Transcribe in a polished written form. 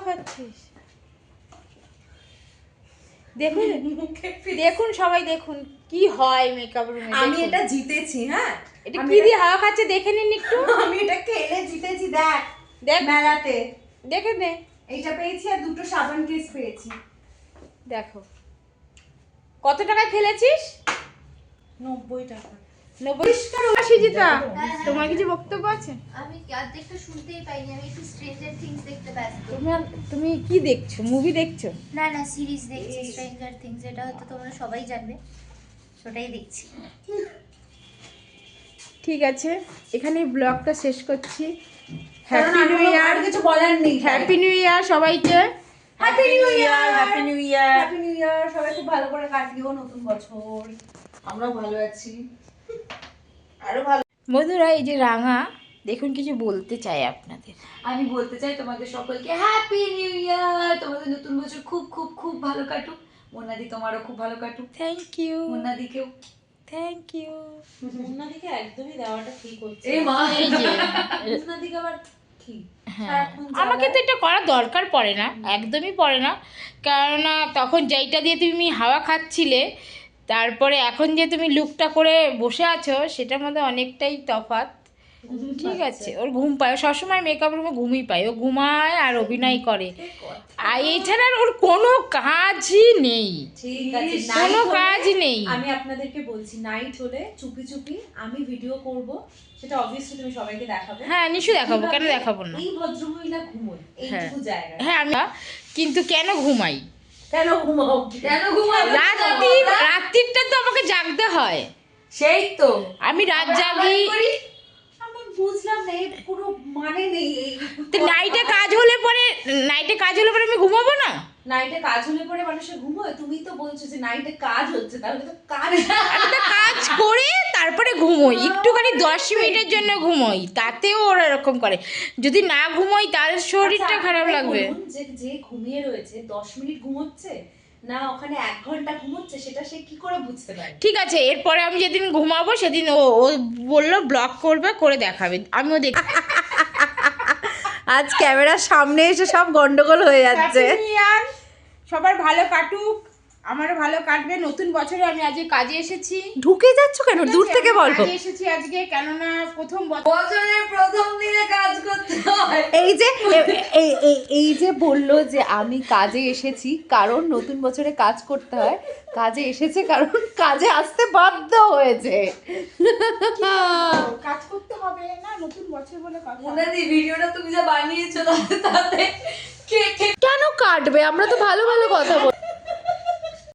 খাচ্ছিস? দেখুন দেখুন সবাই দেখুন কি হয় মেকআপ রুমে। আমি এটা জিতেছি। হ্যাঁ, এটা কি দিয়ে হাওয়া খাচ্ছে দেখে নিন একটু। আমি এটা খেলে জিতেছি। দেখ দেখ মেলাতে দেখে নে। এইটা পেয়েছি আর দুটো সাবান কেস পেয়েছি। দেখো কত টাকায় খেলেছিস? 90 টাকা। 90 সুজিতা, তোমার কিছু বক্তব্য আছে? আমি অর্ধেকটা শুনতেই পাইনি, আমি একটু স্ট্রেঞ্জার থিংস দেখতে ব্যস্ত। তুমি কি দেখছো? মুভি দেখছো? না না, সিরিজ দেখছি স্ট্রেঞ্জার থিংস, এটা হয়তো তোমরা সবাই জানবে, সেটাই দেখছি। ঠিক আছে, এখানে ব্লগটা শেষ করছি। Happy new year. কিছু বলার নেই। হ্যাপি নিউ ইয়ার সবাইকে। Happy new year. Happy new year. Happy new year. সবাই খুব ভালো করে কাটিও নতুন বছর। আমরাও ভালো আছি, আরো ভালো। বন্ধুরা, এই যে রাঙা দেখুন কিছু বলতে চাই আপনাদের। আমি বলতে চাই তোমাদের সকলকে হ্যাপি নিউ ইয়ার। তোমাদের নতুন বছর খুব খুব খুব ভালো কাটুক। মোনাদি তোমারও খুব ভালো কাটুক। Thank you. মোনাদিকেও থ্যাংক ইউ। মুন্নাদিকে একদমই দেওয়াটা ঠিক হচ্ছে। এই মা, এই যে মুন্নাদিকে আবার কি হ্যাঁ, আমাকে তো এটা করার দরকার পড়ে না, একদমই পড়ে না। কেননা তখন যেইটা দিয়ে তুমি হাওয়া খাচ্ছিলে, তারপরে এখন যে তুমি লুকটা করে বসে আছো, সেটার মধ্যে অনেকটাই তফাৎ। ঠিক আছে, ওর ঘুম পায়, সবসময় মেকআপ রুমে ঘুমই পায়, ও ঘুমায় আর অভিনয় করে, আর এছাড়া আর ওর কোনো কাজই নেই। ঠিক আছে, কোনো কাজ নেই। আমি আপনাদেরকে বলছি, নাইট হলে চুপি চুপি আমি ভিডিও করব, সেটা অবভিয়াসলি তুমি সবাইকে দেখাবে। হ্যাঁ, নিশ্চয়ই দেখাবো, কেন দেখাবো না। এই ভদ্রমহিলা ঘুমোয় এইটুকু জায়গায়। হ্যাঁ আমি, কিন্তু কেন ঘুমাই? কেন ঘুমাও? কেন ঘুমাবে? রাত্রিটা তো আমাকে জাগতে হয়, সেই তো আমি রাত জাগি। আমি বুঝলাম না, এর কোনো মানে নেই। তো নাইটে কাজ হলে পরে আমি ঘুমাবো না? নাইটে কাজ হলে পরে মানুষের ঘুমোয়? তুমি তো বলছো যে নাইটে কাজ হচ্ছে, তাহলে তো কাজ আমি তো কাজ করে তারপরে ঘুমোই, একটুখানি 10 মিনিটের জন্য ঘুমোই, তাতেও ওরা এরকম করে। যদি না ঘুমোই তাহলে শরীরটা আচ্ছা, খারাপ আপনারাই লাগবে। বলুন যে যে ঘুমিয়ে রয়েছে 10 মিনিট ঘুমোচ্ছে না ওখানে 1 ঘন্টা ঘুমোচ্ছে, সেটা সে কি করে বুঝতে পারে? ঠিক আছে, এরপরে আমি যেদিন ঘুমাবো সেদিন ও বললো ব্লগ করবে, করে দেখাবে, আমিও দেখ। আজ ক্যামেরার সামনে এসে সব গন্ডগোল হয়ে যাচ্ছে। সবার ভালো কাটুক, আমারও ভালো কাটবে। নতুন বছরে আমি আজকে কাজে এসেছি। ঢুকে যাচ্ছ কেন? দূর থেকে বলো। কাজে এসেছি আজকে, কেননা প্রথম বছরের প্রথম দিনে কাজ করতে হয়। এই যে বললো যে আমি কাজে এসেছি কারণ নতুন বছরে কাজ করতে হয়, কাজে এসেছে কারণ কাজে আসতে বাধ্য হয়েছে। কাজ করতে হবে না, নতুন বছর বলে কথা। মোনাদি, ভিডিওটা তুমি যা বানিয়েছো তাতে কে কেন কাটবে? আমরা তো ভালো ভালো কথা বল।